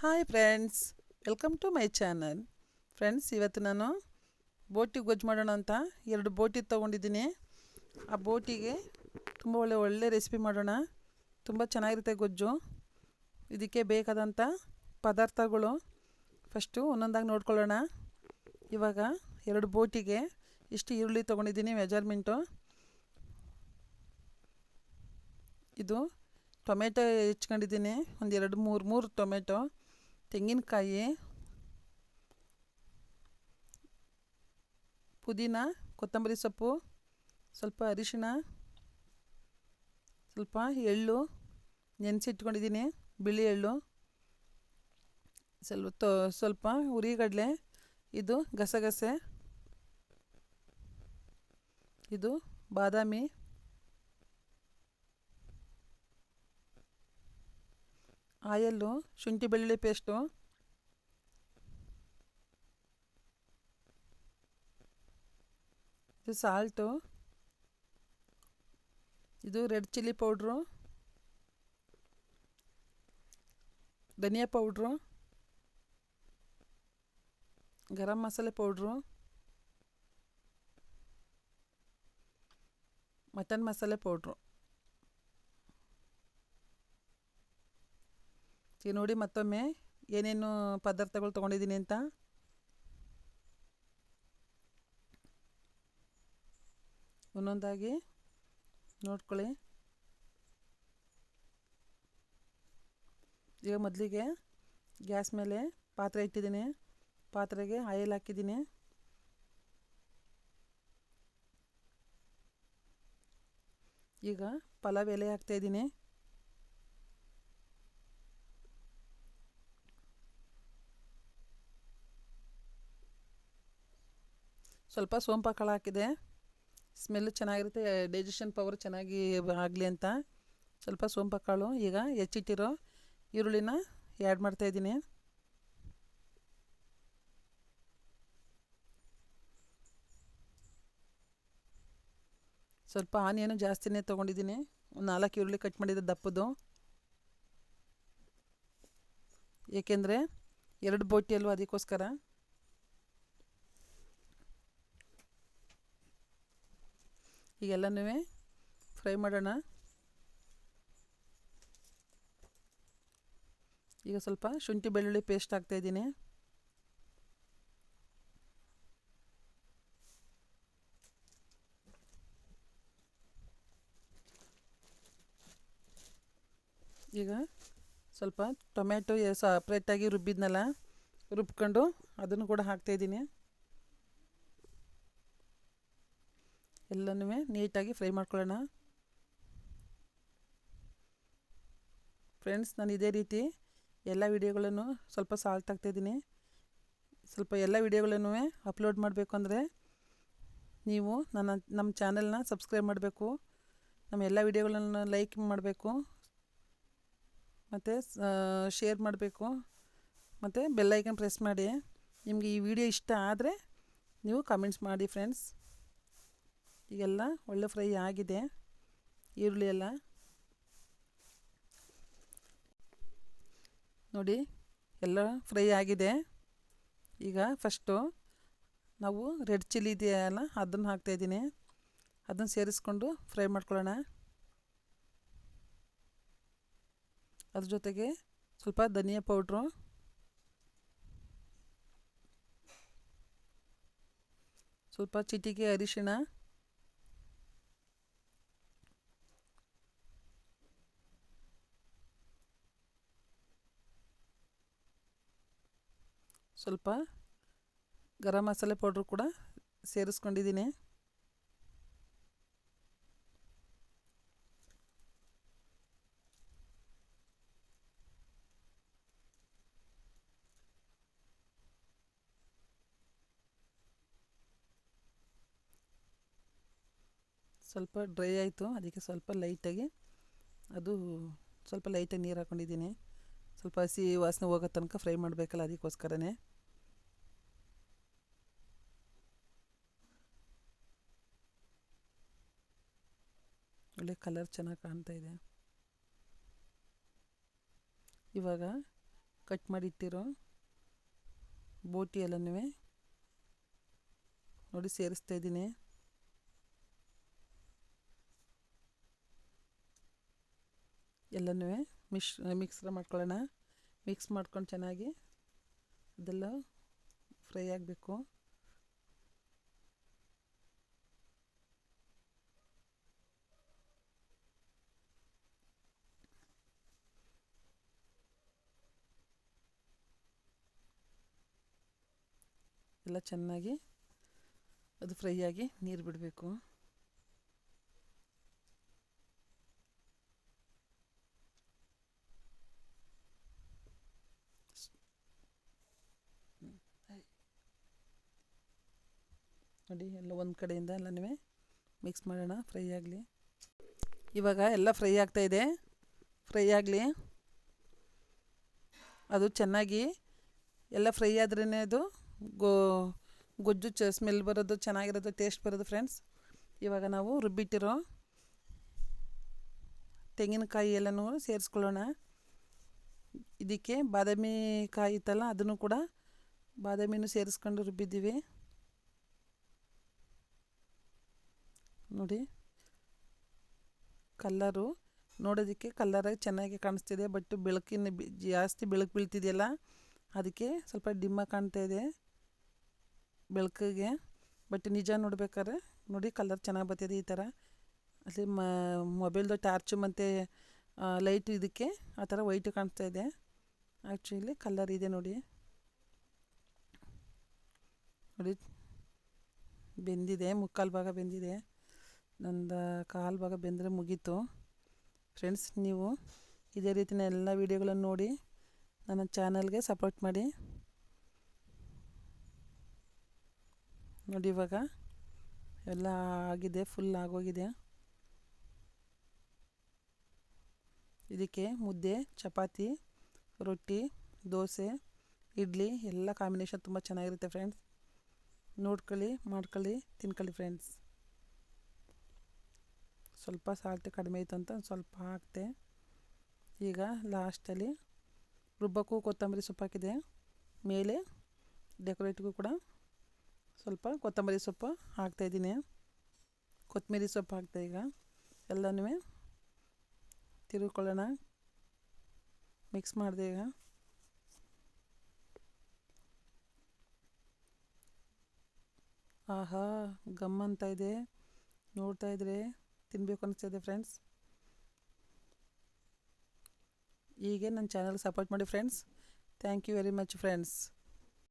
Hi friends, welcome to my channel. Friends, ಇವತ್ತು ನಾನು ಬೋಟಿ ಗೊಜ್ಜು ಮಾಡೋಣ ಅಂತ 2 ಬೋಟಿ ತೊಗೊಂಡಿದ್ದೀನಿ. ಆ ಬೋಟಿಗೆ ತುಂಬ ಒಳ್ಳೆ ರೆಸಿಪಿ ಮಾಡೋಣ. ತುಂಬ ಚೆನ್ನಾಗಿರುತ್ತೆ ಗೊಜ್ಜು. ಇದಕ್ಕೆ ಬೇಕಾದಂಥ ಪದಾರ್ಥಗಳು ಫಸ್ಟು ಒಂದೊಂದಾಗಿ ನೋಡ್ಕೊಳ್ಳೋಣ. ಇವಾಗ 2 ಬೋಟಿಗೆ ಇಷ್ಟು ಈರುಳ್ಳಿ ತೊಗೊಂಡಿದ್ದೀನಿ ಮೆಜರ್ಮೆಂಟು. ಇದು ಟೊಮೆಟೊ ಹೆಚ್ಕೊಂಡಿದ್ದೀನಿ, ಒಂದು 2-3 ಟೊಮೆಟೊ, ತೆಂಗಿನಕಾಯಿ, ಪುದೀನ, ಕೊತ್ತಂಬರಿ ಸೊಪ್ಪು, ಸ್ವಲ್ಪ ಅರಿಶಿಣ, ಸ್ವಲ್ಪ ಎಳ್ಳು ನೆನೆಸಿಟ್ಕೊಂಡಿದ್ದೀನಿ, ಬಿಳಿ ಎಳ್ಳು, ಸ್ವಲ್ಪ ಹುರಿಗಡಲೆ, ಇದು ಗಸಗಸೆ, ಇದು ಬಾದಾಮಿ, ಆಯಲ್ಲು, ಶುಂಠಿ ಬೆಳ್ಳುಳ್ಳಿ ಪೇಸ್ಟು, ಇದು ಸಾಲ್ಟು, ಇದು ರೆಡ್ ಚಿಲ್ಲಿ ಪೌಡ್ರು, ಧನಿಯಾ powder, garam masala powder, mutton ಮಸಾಲೆ ಪೌಡ್ರು. ಈಗ ನೋಡಿ ಮತ್ತೊಮ್ಮೆ ಏನೇನು ಪದಾರ್ಥಗಳು ತೊಗೊಂಡಿದ್ದೀನಿ ಅಂತ. ಒಂದೊಂದಾಗಿ ನೋಡ್ಕೊಳ್ಳಿ. ಈಗ ಮೊದಲಿಗೆ ಗ್ಯಾಸ್ ಮೇಲೆ ಪಾತ್ರೆ ಇಟ್ಟಿದ್ದೀನಿ. ಪಾತ್ರೆಗೆ ಆಯಿಲ್ ಹಾಕಿದ್ದೀನಿ. ಈಗ ಪಲಾವ್ ಎಲೆ ಹಾಕ್ತಾಯಿದ್ದೀನಿ. ಸ್ವಲ್ಪ ಸೋಂಪು ಕಾಳು ಹಾಕಿದೆ, ಸ್ಮೆಲ್ಲು ಚೆನ್ನಾಗಿರುತ್ತೆ, ಡೈಜೆಷನ್ ಪವರ್ ಚೆನ್ನಾಗಿ ಆಗಲಿ ಅಂತ ಸ್ವಲ್ಪ ಸೋಂಪು ಕಾಳು. ಈಗ ಹೆಚ್ಚಿಟ್ಟಿರೋ ಈರುಳ್ಳಿನ ಆ್ಯಡ್ ಮಾಡ್ತಾಯಿದ್ದೀನಿ. ಸ್ವಲ್ಪ ಆನಿಯನು ಜಾಸ್ತಿನೇ ತೊಗೊಂಡಿದ್ದೀನಿ, ಒಂದು 4 ಈರುಳ್ಳಿ ಕಟ್ ಮಾಡಿದ್ದೆ ದಪ್ಪದು. ಏಕೆಂದರೆ 2 ಬೋಟಿ ಅಲ್ವ, ಅದಕ್ಕೋಸ್ಕರ. ಈಗೆಲ್ಲನೂ ಫ್ರೈ ಮಾಡೋಣ. ಈಗ ಸ್ವಲ್ಪ ಶುಂಠಿ ಬೆಳ್ಳುಳ್ಳಿ ಪೇಸ್ಟ್ ಹಾಕ್ತಾಯಿದ್ದೀನಿ. ಈಗ ಸ್ವಲ್ಪ ಟೊಮೆಟೊ ಸಪ್ರೇಟಾಗಿ ರುಬ್ಬಿದ್ನಲ್ಲ, ರುಬ್ಕೊಂಡು ಅದನ್ನು ಕೂಡ ಹಾಕ್ತಾಯಿದ್ದೀನಿ. ಎಲ್ಲನೂ ನೀಟಾಗಿ ಫ್ರೈ ಮಾಡ್ಕೊಳ್ಳೋಣ. ಫ್ರೆಂಡ್ಸ್, ನಾನು ಇದೇ ರೀತಿ ಎಲ್ಲ ವೀಡಿಯೋಗಳನ್ನು ಸ್ವಲ್ಪ ಸಾಲ್ಟ್ ಹಾಕ್ತಾಯಿದ್ದೀನಿ. ಸ್ವಲ್ಪ ಎಲ್ಲ ವೀಡಿಯೋಗಳನ್ನು ಅಪ್ಲೋಡ್ ಮಾಡಬೇಕು ಅಂದರೆ ನೀವು ನಮ್ಮ ಚಾನಲ್ನ ಸಬ್ಸ್ಕ್ರೈಬ್ ಮಾಡಬೇಕು, ನಮ್ಮ ಎಲ್ಲ ವೀಡಿಯೋಗಳನ್ನು ಲೈಕ್ ಮಾಡಬೇಕು, ಮತ್ತು ಶೇರ್ ಮಾಡಬೇಕು, ಮತ್ತು ಬೆಲ್ಲೈಕನ್ ಪ್ರೆಸ್ ಮಾಡಿ. ನಿಮಗೆ ಈ ವಿಡಿಯೋ ಇಷ್ಟ ಆದರೆ ನೀವು ಕಮೆಂಟ್ಸ್ ಮಾಡಿ ಫ್ರೆಂಡ್ಸ್. ಈಗೆಲ್ಲ ಒಳ್ಳೆ ಫ್ರೈ ಆಗಿದೆ ಈರುಳ್ಳಿ ಎಲ್ಲ. ನೋಡಿ, ಎಲ್ಲ ಫ್ರೈ ಆಗಿದೆ. ಈಗ ಫಸ್ಟು ನಾವು ರೆಡ್ ಚಿಲ್ಲಿ ಇದೆಯಲ್ಲ, ಅದನ್ನು ಹಾಕ್ತಾಯಿದ್ದೀನಿ. ಅದನ್ನು ಸೇರಿಸ್ಕೊಂಡು ಫ್ರೈ ಮಾಡ್ಕೊಳ್ಳೋಣ. ಅದ್ರ ಜೊತೆಗೆ ಸ್ವಲ್ಪ ಧನಿಯಾ ಪೌಡ್ರು, ಸ್ವಲ್ಪ ಚಿಟಿಕೆ ಅರಿಶಿಣ, ಸ್ವಲ್ಪ ಗರಂ ಮಸಾಲೆ ಪೌಡ್ರು ಕೂಡ ಸೇರಿಸ್ಕೊಂಡಿದ್ದೀನಿ. ಸ್ವಲ್ಪ ಡ್ರೈ ಆಯಿತು, ಅದಕ್ಕೆ ಸ್ವಲ್ಪ ಲೈಟಾಗಿ ನೀರು ಹಾಕ್ಕೊಂಡಿದ್ದೀನಿ. ಸ್ವಲ್ಪ ಹಸಿ ವಾಸನೆ ಹೋಗೋ ತನಕ ಫ್ರೈ ಮಾಡಬೇಕಲ್ಲ, ಅದಕ್ಕೋಸ್ಕರನೇ. ಒಳ್ಳೆ ಕಲರ್ ಚೆನ್ನಾಗಿ ಕಾಣ್ತಾ ಇದೆ. ಇವಾಗ ಕಟ್ ಮಾಡಿ ಇಟ್ಟಿರೋ ಬೋಟಿ ಎಲ್ಲನೂ ನೋಡಿ ಸೇರಿಸ್ತಾ ಇದ್ದೀನಿ. ಎಲ್ಲನೂ ಮಿಕ್ಸ್ ಮಾಡ್ಕೊಳ್ಳೋಣ. ಮಿಕ್ಸ್ ಮಾಡ್ಕೊಂಡು ಚೆನ್ನಾಗಿ ಅದೆಲ್ಲ ಫ್ರೈ ಆಗಬೇಕು. ಎಲ್ಲ ಚೆನ್ನಾಗಿ ಅದು ಫ್ರೈ ಆಗಿ ನೀರು ಬಿಡಬೇಕು. ನೋಡಿ ಎಲ್ಲ ಒಂದು ಕಡೆಯಿಂದ ಎಲ್ಲನೂ ಮಿಕ್ಸ್ ಮಾಡೋಣ, ಫ್ರೈ ಆಗಲಿ. ಇವಾಗ ಎಲ್ಲ ಫ್ರೈ ಆಗ್ತಾಯಿದೆ. ಫ್ರೈ ಆಗಲಿ, ಅದು ಚೆನ್ನಾಗಿ ಎಲ್ಲ ಫ್ರೈ ಆದ್ರೇ ಅದು ಗೊಜ್ಜು ಸ್ಮೆಲ್ ಬರೋದು, ಚೆನ್ನಾಗಿರೋದು, ಟೇಸ್ಟ್ ಬರೋದು ಫ್ರೆಂಡ್ಸ್. ಇವಾಗ ನಾವು ರುಬ್ಬಿಟ್ಟಿರೋ ತೆಂಗಿನಕಾಯಿ ಎಲ್ಲನೂ ಸೇರಿಸ್ಕೊಳ್ಳೋಣ. ಇದಕ್ಕೆ ಬಾದಾಮಿ ಕಾಯಿ ಇತ್ತಲ್ಲ, ಅದನ್ನು ಕೂಡ ಬಾದಾಮಿನೂ ಸೇರಿಸ್ಕೊಂಡು ರುಬ್ಬಿದ್ದೀವಿ. ನೋಡಿ ಕಲ್ಲರು ನೋಡೋದಕ್ಕೆ ಕಲ್ಲರಾಗಿ ಚೆನ್ನಾಗಿ ಕಾಣಿಸ್ತಿದೆ, ಬಟ್ ಬೆಳಕಿನ ಜಾಸ್ತಿ ಬೆಳಕು ಬೀಳ್ತಿದೆಯಲ್ಲ ಅದಕ್ಕೆ ಸ್ವಲ್ಪ ಡಿಮ್ಮಾಗಿ ಕಾಣ್ತಾ ಇದೆ ಬೆಳಕಿಗೆ. ಬಟ್ ನಿಜ ನೋಡ್ಬೇಕಾದ್ರೆ ನೋಡಿ ಕಲರ್ ಚೆನ್ನಾಗಿ ಬರ್ತಿದೆ ಈ ಥರ. ಅಲ್ಲಿ ಮೊಬೈಲ್ದು ಟಾರ್ಚು ಮತ್ತು ಲೈಟು ಇದಕ್ಕೆ ಆ ಥರ ವೈಟು ಕಾಣಿಸ್ತಾ ಇದೆ. ಆ್ಯಕ್ಚುಲಿ ಕಲರ್ ಇದೆ ನೋಡಿ. ನೋಡಿ ಬೆಂದಿದೆ, ಮುಕ್ಕಾಲು ಭಾಗ ಬೆಂದಿದೆ. ನಂದು ಕಾಲು ಭಾಗ ಬೆಂದರೆ ಮುಗೀತು ಫ್ರೆಂಡ್ಸ್. ನೀವು ಇದೇ ರೀತಿಯ ಎಲ್ಲ ವೀಡಿಯೋಗಳನ್ನು ನೋಡಿ ನನ್ನ ಚಾನಲ್ಗೆ ಸಪೋರ್ಟ್ ಮಾಡಿ. ನೋಡಿ ಇವಾಗ ಎಲ್ಲ ಆಗಿದೆ, ಫುಲ್ ಆಗೋಗಿದೆ. ಇದಕ್ಕೆ ಮುದ್ದೆ, ಚಪಾತಿ, ರೊಟ್ಟಿ, ದೋಸೆ, ಇಡ್ಲಿ ಎಲ್ಲ ಕಾಂಬಿನೇಷನ್ ತುಂಬ ಚೆನ್ನಾಗಿರುತ್ತೆ ಫ್ರೆಂಡ್ಸ್. ನೋಡ್ಕೊಳ್ಳಿ, ಮಾಡ್ಕೊಳ್ಳಿ, ತಿನ್ಕೊಳ್ಳಿ ಫ್ರೆಂಡ್ಸ್. ಸ್ವಲ್ಪ ಸಾಲ್ಟ್ ಕಡಿಮೆ ಇತ್ತು ಅಂತ ಸ್ವಲ್ಪ ಹಾಕ್ತೆ. ಈಗ ಲಾಸ್ಟಲ್ಲಿ ರುಬ್ಬಕ್ಕೂ ಕೊತ್ತಂಬರಿ ಸೊಪ್ಪು ಹಾಕಿದೆ. ಮೇಲೆ ಡೆಕೋರೇಟ್ಗೂ ಕೂಡ ಸ್ವಲ್ಪ ಕೊತ್ತಂಬರಿ ಸೊಪ್ಪು ಹಾಕ್ತಾಯಿದ್ದೀನಿ. ಕೊತ್ತಂಬರಿ ಸೊಪ್ಪು ಹಾಕ್ತೆ. ಈಗ ಎಲ್ಲನೂ ತಿರುಗಿಕೊಳ್ಳೋಣ. ಮಿಕ್ಸ್ ಮಾಡಿದೆ. ಈಗ ಆಹಾ ಗಮ್ ಅಂತ ಇದೆ, ನೋಡ್ತಾ ಇದ್ರೆ ತಿನ್ನಬೇಕು ಅನಿಸ್ತಿದೆ ಫ್ರೆಂಡ್ಸ್. ಹೀಗೆ ನನ್ನ ಚಾನಲ್ ಸಪೋರ್ಟ್ ಮಾಡಿ friends. Thank you very much friends.